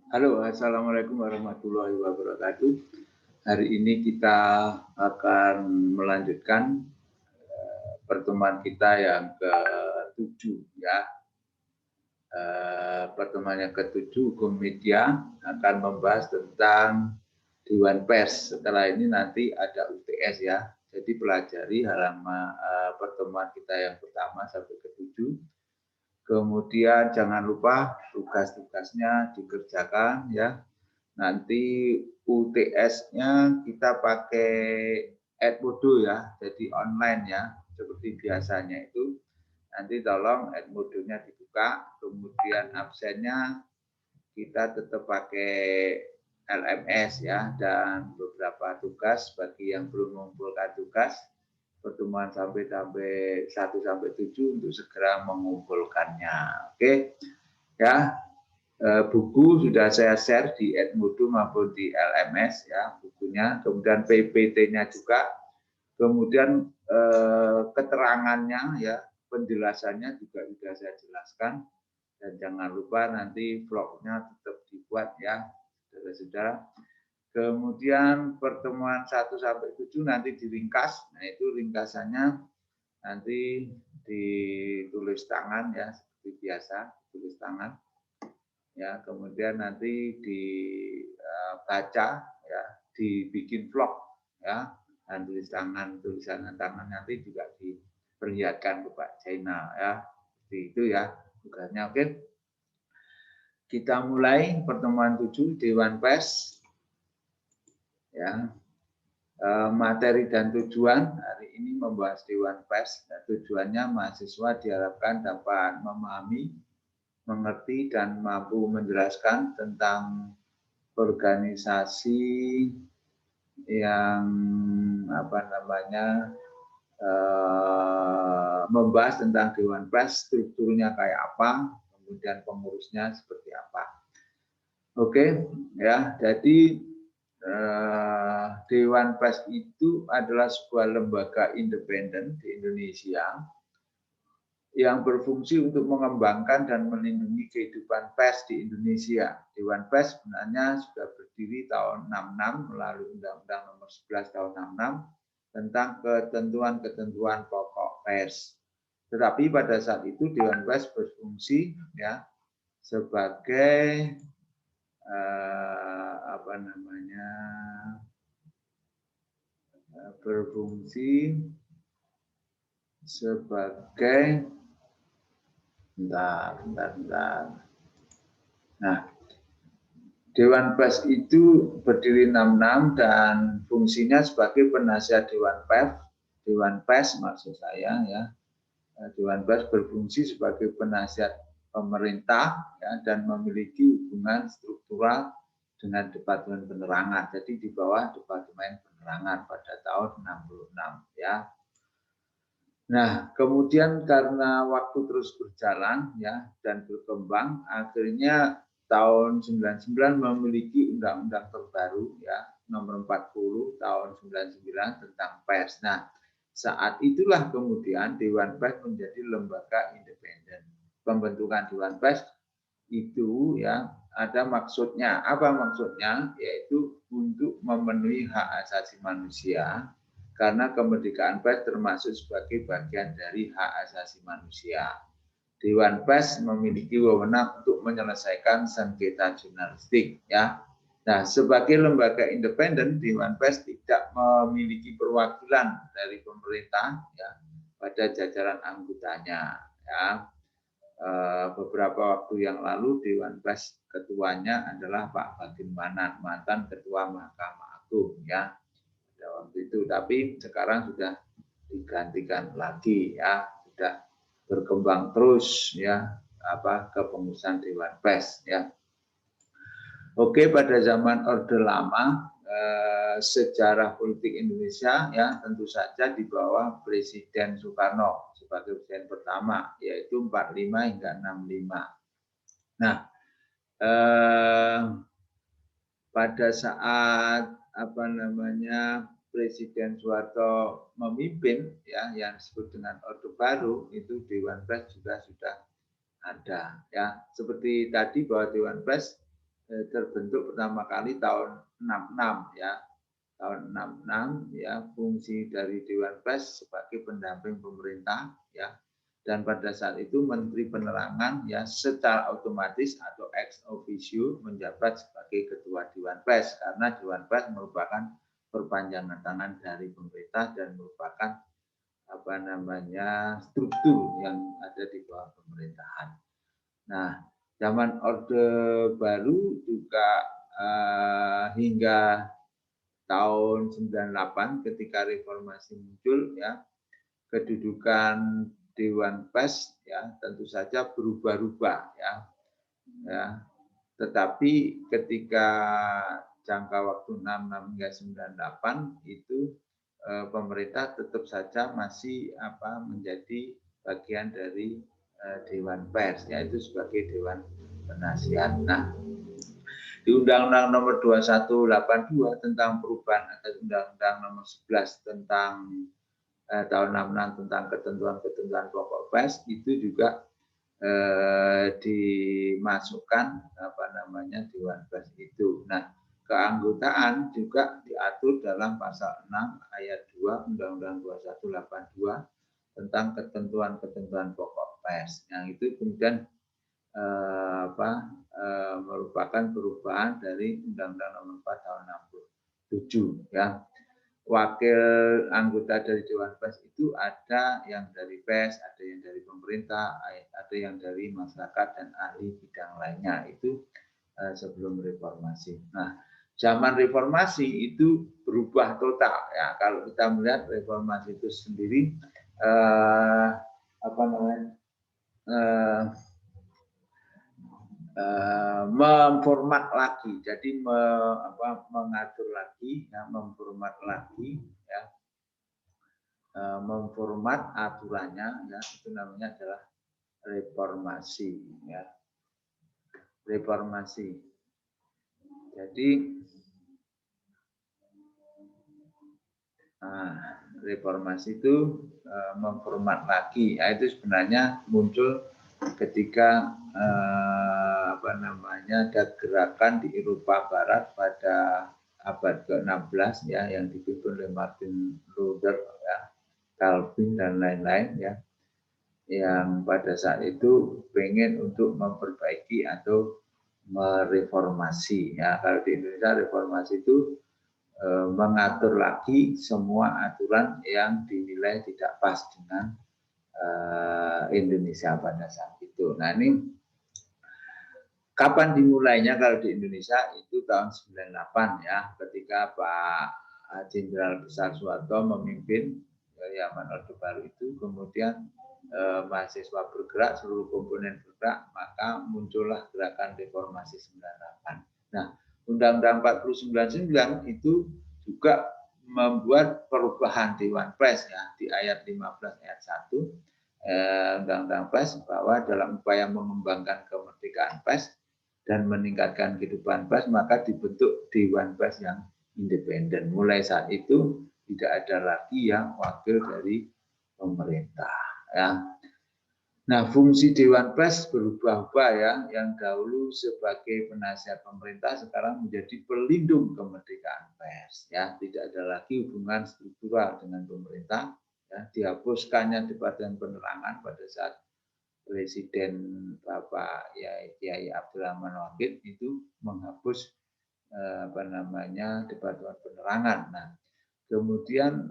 Halo, Assalamualaikum warahmatullahi wabarakatuh. Hari ini kita akan melanjutkan pertemuan kita yang ke-7 ya. Pertemuan yang ke-7 Hukum Media akan membahas tentang Dewan Pers. Setelah ini nanti ada UTS ya. Jadi pelajari halaman pertemuan kita yang pertama sampai ke-7. Kemudian jangan lupa tugas-tugasnya dikerjakan ya. Nanti UTS-nya kita pakai Edmodo ya, jadi online ya, seperti biasanya itu. Nanti tolong Edmodo-nya dibuka, kemudian absennya kita tetap pakai LMS ya, dan beberapa tugas bagi yang belum mengumpulkan tugas pertemuan sampai 1 sampai 7 untuk segera mengumpulkannya. Oke. Ya. Buku sudah saya share di Edmodo maupun di LMS ya, bukunya, kemudian PPT-nya juga, kemudian keterangannya ya, penjelasannya juga sudah saya jelaskan, dan jangan lupa nanti vlognya tetap dibuat ya, saudara-saudara. Kemudian pertemuan 1 sampai 7 nanti diringkas. Nah, itu ringkasannya nanti ditulis tangan ya, seperti biasa, tulis tangan. Ya, kemudian nanti dibaca ya, dibikin vlog ya, dan tulisan tangan nanti juga diperlihatkan ke Pak Jainal ya. Seperti itu ya tugasnya. Oke. Kita mulai pertemuan 7 Dewan Pers. Ya, materi dan tujuan hari ini membahas Dewan Pers. Tujuannya mahasiswa diharapkan dapat memahami, mengerti dan mampu menjelaskan tentang organisasi yang membahas tentang Dewan Pers, strukturnya kayak apa, kemudian pengurusnya seperti apa. Oke, ya. Jadi Dewan Pers itu adalah sebuah lembaga independen di Indonesia yang berfungsi untuk mengembangkan dan melindungi kehidupan pers di Indonesia. Dewan Pers sebenarnya sudah berdiri tahun 66 melalui Undang-Undang Nomor 11 tahun 66 tentang ketentuan-ketentuan pokok pers. Tetapi pada saat itu Dewan Pers berfungsi ya sebagai berfungsi sebagai Nah, Dewan Pers itu berdiri 66 dan fungsinya sebagai penasihat Dewan Pers maksud saya ya. Dewan Pers berfungsi sebagai penasihat pemerintah ya, dan memiliki hubungan struktural dengan Departemen Penerangan. Jadi di bawah Departemen Penerangan pada tahun 66 ya. Nah, kemudian karena waktu terus berjalan ya dan berkembang, akhirnya tahun 99 memiliki undang-undang terbaru ya, nomor 40 tahun 99 tentang pers. Nah, saat itulah kemudian Dewan Pers menjadi lembaga independen. Pembentukan Dewan Pers itu ya ada maksudnya. Apa maksudnya? Yaitu untuk memenuhi hak asasi manusia. Karena kemerdekaan pers termasuk sebagai bagian dari hak asasi manusia. Dewan Pers memiliki wewenang untuk menyelesaikan sengketa jurnalistik ya. Nah, sebagai lembaga independen, Dewan Pers tidak memiliki perwakilan dari pemerintah ya pada jajaran anggotanya ya. Beberapa waktu yang lalu Dewan Pers ketuanya adalah Pak Bagimana, mantan Ketua Mahkamah Agung ya. Waktu itu, tapi sekarang sudah digantikan lagi ya, sudah berkembang terus ya kepengurusan Dewan Pers ya. Oke, pada zaman Orde Lama sejarah politik Indonesia ya tentu saja di bawah Presiden Soekarno sebagai presiden pertama, yaitu 45 hingga 65. Nah, pada saat Presiden Soeharto memimpin ya yang disebut dengan Orde Baru, itu Dewan Pers juga sudah ada ya. Seperti tadi bahwa Dewan Pers terbentuk pertama kali tahun 66 ya. Tahun 66 ya, fungsi dari Dewan Pers sebagai pendamping pemerintah ya. Dan pada saat itu Menteri Penerangan ya secara otomatis atau ex officio menjabat sebagai Ketua Dewan Pers, karena Dewan Pers merupakan perpanjangan tangan dari pemerintah dan merupakan apa namanya struktur yang ada di bawah pemerintahan. Nah, zaman Orde Baru juga hingga tahun 98 ketika reformasi muncul ya, kedudukan Dewan Pers ya tentu saja berubah-ubah ya. Ya. Tetapi ketika jangka waktu 66 hingga 98 itu pemerintah tetap saja masih menjadi bagian dari Dewan Pers, yaitu sebagai Dewan Penasihat. Nah, di Undang-Undang Nomor 2182 tentang perubahan atas Undang-Undang Nomor 11 tentang tahun 66 tentang ketentuan-ketentuan pokok pers itu juga dimasukkan Dewan Pers itu. Nah, keanggotaan juga diatur dalam pasal 6 ayat 2 Undang-Undang 2182 tentang ketentuan-ketentuan pokok pers. Yang itu kemudian merupakan perubahan dari Undang-Undang Nomor 4 tahun 67 ya. Wakil anggota dari Dewan Pers itu ada yang dari pers, ada yang dari pemerintah, ada yang dari masyarakat dan ahli bidang lainnya. Itu sebelum reformasi. Nah, zaman reformasi itu berubah total ya. Kalau kita melihat reformasi itu sendiri memformat lagi, jadi mengatur lagi, ya, memformat lagi, ya, memformat aturannya, ya, itu namanya adalah reformasi, ya, reformasi. Jadi reformasi itu memformat lagi, ya, itu sebenarnya muncul ketika ada gerakan di Eropa Barat pada abad ke-16 ya, yang dipimpin oleh Martin Luther ya, Calvin dan lain-lain ya, yang pada saat itu pengen untuk memperbaiki atau mereformasi ya. Kalau di Indonesia reformasi itu mengatur lagi semua aturan yang dinilai tidak pas dengan Indonesia pada saat itu. Nah, ini kapan dimulainya? Kalau di Indonesia itu tahun 98 ya, ketika Pak Jenderal Besar Soeharto memimpin zaman Orde Baru itu, kemudian mahasiswa bergerak, seluruh komponen bergerak, maka muncullah gerakan reformasi 98. Nah, Undang-Undang 4099 itu juga membuat perubahan Dewan Pers ya, di ayat 15 ayat 1 Undang-Undang Pers, bahwa dalam upaya mengembangkan kemerdekaan pers dan meningkatkan kehidupan pers, maka dibentuk Dewan Pers yang independen. Mulai saat itu tidak ada lagi yang wakil dari pemerintah. Ya. Nah, fungsi Dewan Pers berubah-ubah ya, yang dahulu sebagai penasihat pemerintah sekarang menjadi pelindung kemerdekaan pers. Ya, tidak ada lagi hubungan struktural dengan pemerintah. Ya, dihapuskannya Departemen Penerangan pada saat Presiden Bapak Kiai Abdurrahman Wahid itu menghapus Departemen Penerangan. Nah, kemudian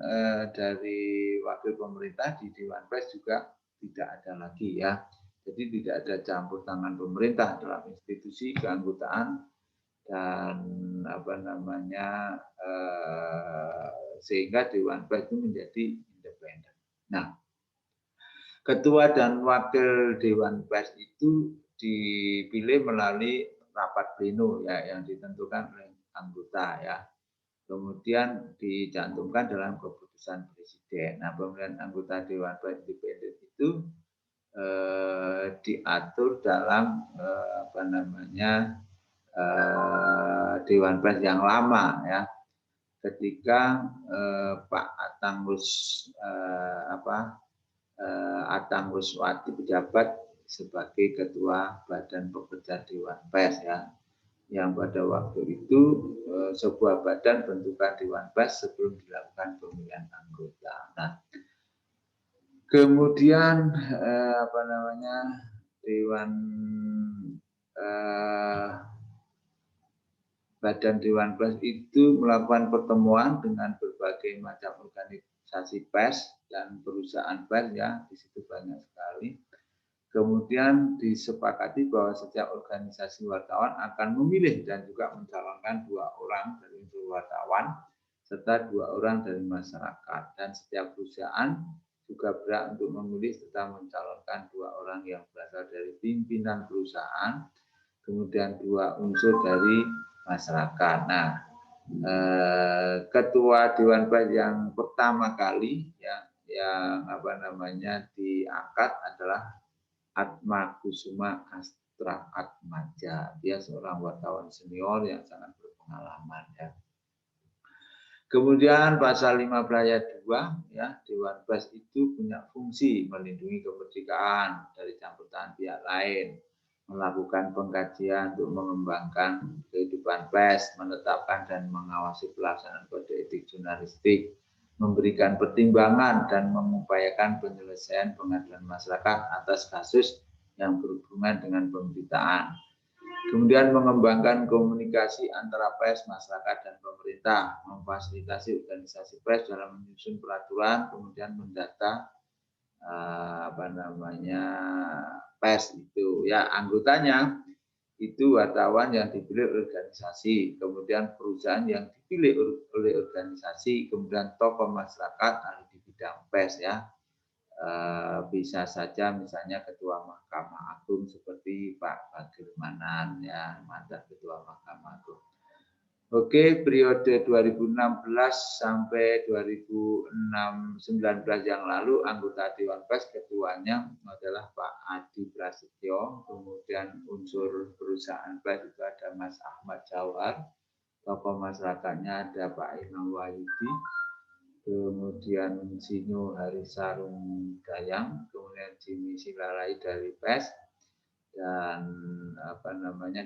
dari wakil pemerintah di Dewan Pers juga tidak ada lagi ya. Jadi tidak ada campur tangan pemerintah dalam institusi keanggotaan dan sehingga Dewan Pers itu menjadi independen. Nah, ketua dan wakil Dewan Pers itu dipilih melalui rapat pleno ya, yang ditentukan oleh anggota ya. Kemudian dicantumkan dalam keputusan presiden. Nah, pemilihan anggota Dewan Pers independen itu diatur dalam Dewan Pers yang lama ya. Ketika Pak Atang Ruswati pejabat sebagai Ketua Badan Pekerja Dewan Pers ya, yang pada waktu itu sebuah badan bentukan Dewan Pers sebelum dilakukan pemilihan anggota. Nah, kemudian Badan Dewan Pers itu melakukan pertemuan dengan berbagai macam organisasi pers dan perusahaan pers ya, di situ banyak sekali. Kemudian disepakati bahwa setiap organisasi wartawan akan memilih dan juga mencalonkan 2 orang dari unsur wartawan serta 2 orang dari masyarakat, dan setiap perusahaan juga berhak untuk memilih serta mencalonkan 2 orang yang berasal dari pimpinan perusahaan, kemudian 2 unsur dari masyarakat. Nah, Ketua Dewan Pers yang pertama kali ya, yang diangkat adalah Atma Kusuma Astra Atmaja. Dia seorang wartawan senior yang sangat berpengalaman ya. Kemudian pasal 15 ayat 2 ya, Dewan Pers itu punya fungsi melindungi kemerdekaan dari campur tangan pihak lain, melakukan pengkajian untuk mengembangkan kehidupan pers, menetapkan dan mengawasi pelaksanaan kode etik jurnalistik, memberikan pertimbangan dan mengupayakan penyelesaian pengaduan masyarakat atas kasus yang berhubungan dengan pemberitaan. Kemudian mengembangkan komunikasi antara pers, masyarakat, dan pemerintah, memfasilitasi organisasi pers dalam menyusun peraturan, kemudian mendata pers itu ya, anggotanya itu wartawan yang dipilih organisasi, kemudian perusahaan yang dipilih oleh organisasi, kemudian tokoh masyarakat ahli di bidang pers ya. Bisa saja misalnya Ketua Mahkamah Agung seperti Pak Bagirmanan ya, mantan Ketua Mahkamah Agung. Oke, periode 2016 sampai 2019 yang lalu anggota Dewan Pers ketuanya adalah Pak Adi Prasetyo, kemudian unsur perusahaan pers itu ada Mas Ahmad Jawar, tokoh masyarakatnya ada Pak Imam Wahyudi, kemudian Sinyo Harisarung Dayang, kemudian Jimmy Silalai dari pers, dan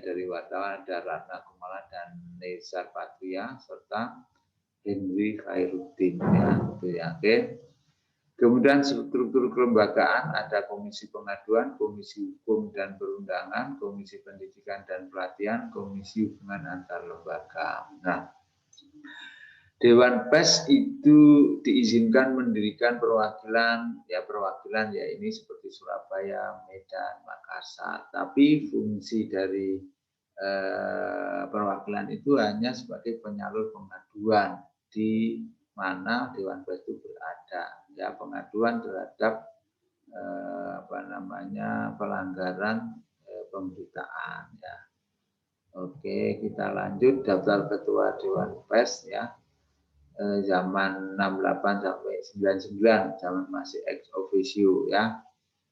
dari wartawan ada Ratna Kumala dan Nezar Patria serta Henry Khairuddin ya, itu ya. Oke. Kemudian struktur kelembagaan ada Komisi Pengaduan, Komisi Hukum dan Perundangan, Komisi Pendidikan dan Pelatihan, Komisi Hubungan Antar Lembaga. Nah, Dewan Pers itu diizinkan mendirikan perwakilan ya ini seperti Surabaya, Medan, Makassar. Tapi fungsi dari perwakilan itu hanya sebagai penyalur pengaduan di mana Dewan Pers itu berada. Ya, pengaduan terhadap pelanggaran pemberitaan ya. Oke, kita lanjut daftar ketua Dewan Pers ya. Zaman 68 sampai 99, zaman masih ex officio ya.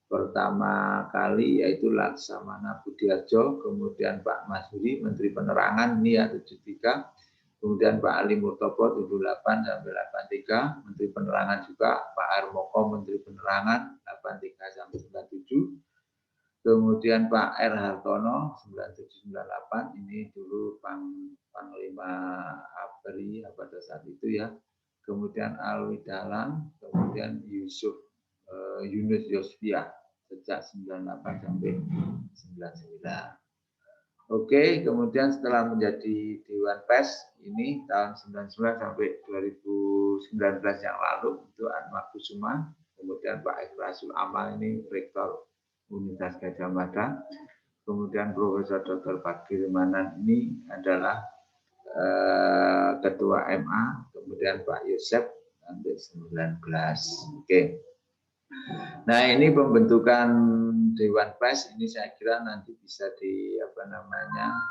Pertama kali yaitu Laksamana Budiarjo, kemudian Pak Masuri Menteri Penerangan ini ya 73, kemudian Pak Ali Murtopo 78 sampai 83, Menteri Penerangan juga, Pak Armoko Menteri Penerangan 83 sampai 97. Kemudian Pak R. Hartono 9798, ini dulu Panglima ABRI pada saat itu ya. Kemudian Alwi Dalang, kemudian Yunus Yosfia sejak 98 sampai 99. Oke, kemudian setelah menjadi Dewan Pers ini tahun 99 sampai 2019 yang lalu itu Atma Kusuma, kemudian Pak Ikhlasul Amal ini Rektor Universitas Gadjah Mada, kemudian Profesor Dr. Bagirmanan ini adalah Ketua MA, kemudian Pak Yosef sampai 19. Oke. Nah, ini pembentukan Dewan Pers ini saya kira nanti bisa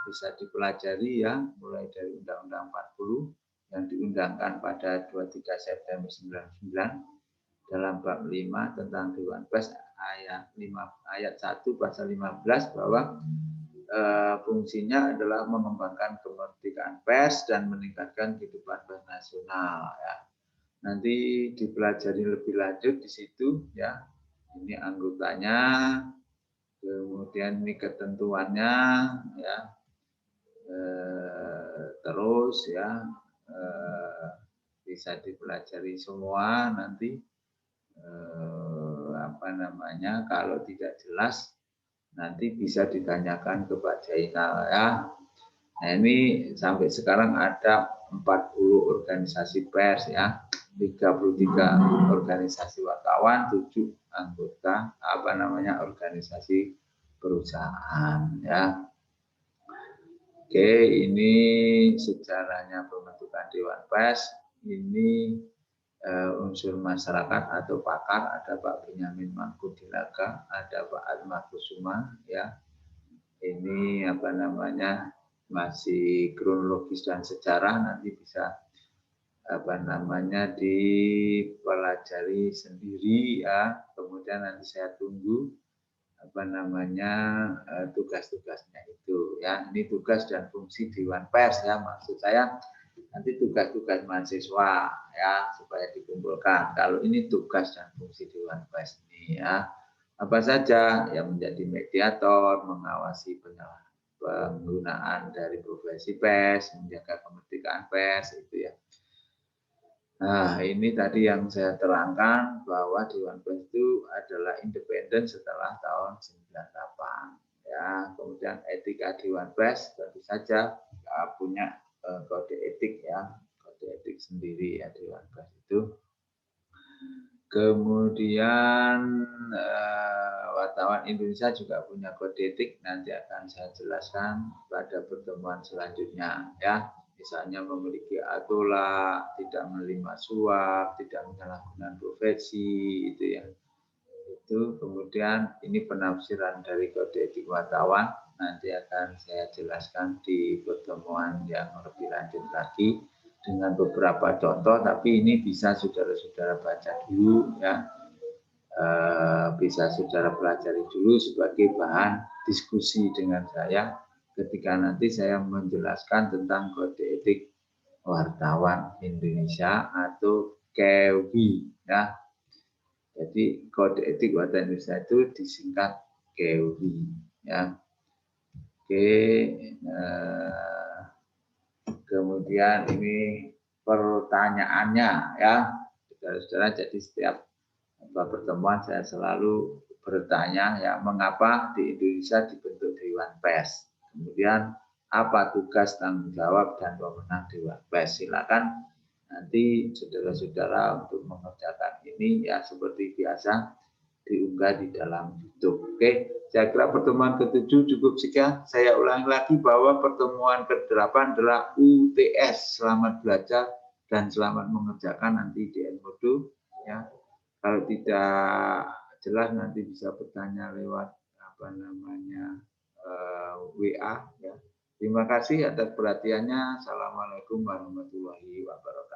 bisa dipelajari ya, mulai dari Undang-Undang 40 yang diundangkan pada 23 September 99 dalam bab 5 tentang Dewan Pers ayat 1 pasal 15 bahwa fungsinya adalah mengembangkan kemerdekaan pers dan meningkatkan kehidupan pers nasional ya. Nanti dipelajari lebih lanjut di situ ya. Ini anggotanya, Kemudian ini ketentuannya ya, terus ya bisa dipelajari semua nanti, apa namanya, kalau tidak jelas nanti bisa ditanyakan ke Pak Jainal ya. Nah ini sampai sekarang ada 40 organisasi pers ya, 33 organisasi wartawan, 7 anggota apa namanya organisasi perusahaan ya. Oke, ini sejarahnya pembentukan Dewan Pers. Ini unsur masyarakat atau pakar, ada Pak Benyamin Mangkudilaga, ada Pak Atma Kusuma ya. Ini apa namanya masih kronologis dan sejarah, nanti bisa apa namanya dipelajari sendiri ya. Kemudian nanti saya tunggu apa namanya tugas-tugasnya itu ya. Ini tugas dan fungsi Dewan Pers ya, maksud saya nanti tugas-tugas mahasiswa ya supaya dikumpulkan. Kalau ini tugas dan fungsi Dewan Pers ini ya, apa saja yang menjadi mediator, mengawasi penggunaan dari profesi pers, menjaga kemerdekaan pers itu ya. Nah, ini tadi yang saya terangkan bahwa Dewan Pers itu adalah independen setelah tahun 98 ya. Kemudian etika Dewan Pers tentu saja punya kode etik ya, kode etik sendiri ya Dewan Pers itu. Kemudian wartawan Indonesia juga punya kode etik, nanti akan saya jelaskan pada pertemuan selanjutnya ya. Misalnya memiliki atola, tidak menerima suap, tidak menyalahgunakan profesi, itu ya. Itu kemudian ini penafsiran dari kode etik wartawan, nanti akan saya jelaskan di pertemuan yang lebih lanjut lagi dengan beberapa contoh, tapi ini bisa saudara-saudara baca dulu ya, bisa saudara pelajari dulu sebagai bahan diskusi dengan saya ketika nanti saya menjelaskan tentang kode etik wartawan Indonesia atau KEWI ya. Jadi kode etik wartawan Indonesia itu disingkat KEWI ya. Oke, kemudian ini pertanyaannya ya, saudara-saudara. Jadi setiap pertemuan saya selalu bertanya ya, mengapa di Indonesia dibentuk Dewan Pers, kemudian apa tugas, tanggung jawab dan wewenang Dewan Pers. Silakan nanti saudara-saudara untuk mengerjakan ini ya seperti biasa diunggah di dalam YouTube. Oke, saya kira pertemuan ke-7 cukup sekian. Saya ulangi lagi bahwa pertemuan ke-8 adalah UTS, selamat belajar dan selamat mengerjakan nanti di Edmodo ya. Kalau tidak jelas nanti bisa bertanya lewat apa namanya WA ya. Terima kasih atas perhatiannya. Assalamualaikum warahmatullahi wabarakatuh.